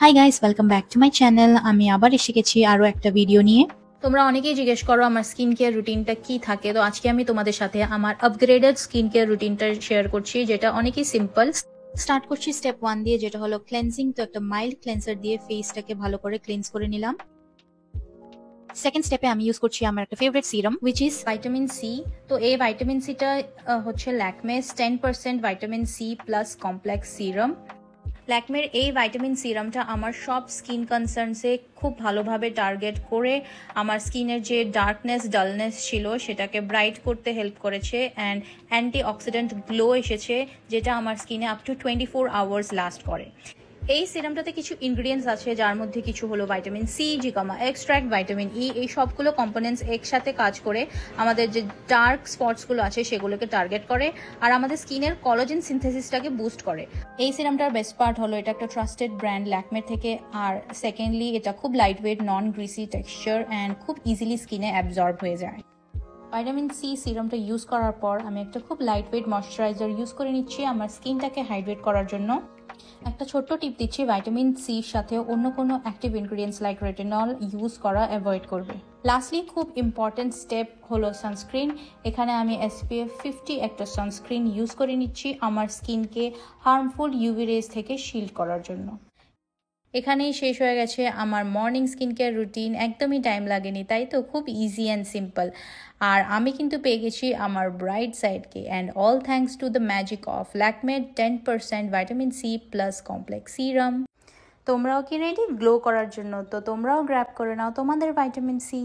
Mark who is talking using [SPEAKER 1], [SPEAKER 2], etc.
[SPEAKER 1] Hi guys, welcome back to my channel. আমি আবার এসে গেছি আরও একটা ভিডিও নিয়ে।
[SPEAKER 2] তোমরা অনেকেই জিজ্ঞেস করো আমার স্কিন কেয়ার রুটিনটা কি থাকে, তো আজকে আমি তোমাদের সাথে আমার আপগ্রেডেড স্কিন কেয়ার রুটিনটা শেয়ার করছি, যেটা অনেকই সিম্পল।
[SPEAKER 1] স্টার্ট করছি স্টেপ 1 দিয়ে, যেটা হলো ক্লেন্সিং। তো একটা মাইল্ড ক্লেন্সার দিয়ে ফেসটাকে ভালো করে ক্লিনস করে নিলাম। সেকেন্ড স্টেপে আমি ইউজ করছি আমার একটা favourite serum, which is
[SPEAKER 2] vitamin C. তো এই ভাইটামিন সিটা হচ্ছে ল্যাকমের 10% vitamin C plus complex serum. ল্যাকমের এই ভাইটামিন সিরামটা আমার সব স্কিন কনসার্নসে খুব ভালোভাবে টার্গেট করে আমার স্কিনের যে ডার্কনেস ডালনেস ছিল সেটাকে ব্রাইট করতে হেল্প করেছে, অ্যান্ড অ্যান্টি অক্সিডেন্ট গ্লো এসেছে, যেটা আমার স্কিনে আপ টু 24 আওয়ার্স লাস্ট করে। এই সিরামটাতে কিছু ইনগ্রিডিয়েন্টস আছে, যার মধ্যে কিছু হলো vitamin C, jicama extract, vitamin E. এই সবগুলো কম্পোনেন্টস একসাথে কাজ করে আমাদের যে ডার্ক স্পটসগুলো আছে সেগুলোকে টার্গেট করে আর আমাদের স্কিনের কোলাজেন সিনথেসিসটাকে বুস্ট করে। এই সিরামটার বেস্ট পার্ট হলো এটা একটা ট্রাস্টেড ব্র্যান্ড ল্যাকমের থেকে, আর সেকেন্ডলি এটা খুব light weight, non greasy texture and খুব ইজিলি স্কিনে অ্যাবজর্ব হয়ে যায়। ভাইটামিন সি সিরামটা ইউজ করার পর আমি একটা খুব লাইট ওয়েট ময়শ্চারাইজার ইউজ করে নিচ্ছি আমার স্কিনটাকে হাইড্রেট করার জন্য। একটা ছোট্ট টিপ দিচ্ছি, ভাইটামিন সির সাথে অন্য কোনো active ingredients like retinol use করা অ্যাভয়েড করবে। লাস্টলি খুব ইম্পর্টেন্ট স্টেপ হলো সানস্ক্রিন। এখানে আমি SPF 50 একটা সানস্ক্রিন ইউজ করে নিচ্ছি আমার স্কিনকে হার্মফুল ইউভি রেজ থেকে শিল্ড করার জন্য। এখানেই শেষ হয়ে গেছে আমার মর্নিং স্কিন কেয়ার রুটিন। একদমই টাইম লাগেনি, তাই তো খুব ইজি অ্যান্ড সিম্পল। আর আমি কিন্তু পেয়ে গেছি আমার ব্রাইট সাইডকে, and all thanks to the magic of Lakme 10% vitamin C plus complex serum. তোমরাও কি রেডি গ্লো করার জন্য? তো তোমরাও গ্র্যাব করে নাও তোমাদের ভাইটামিন সি।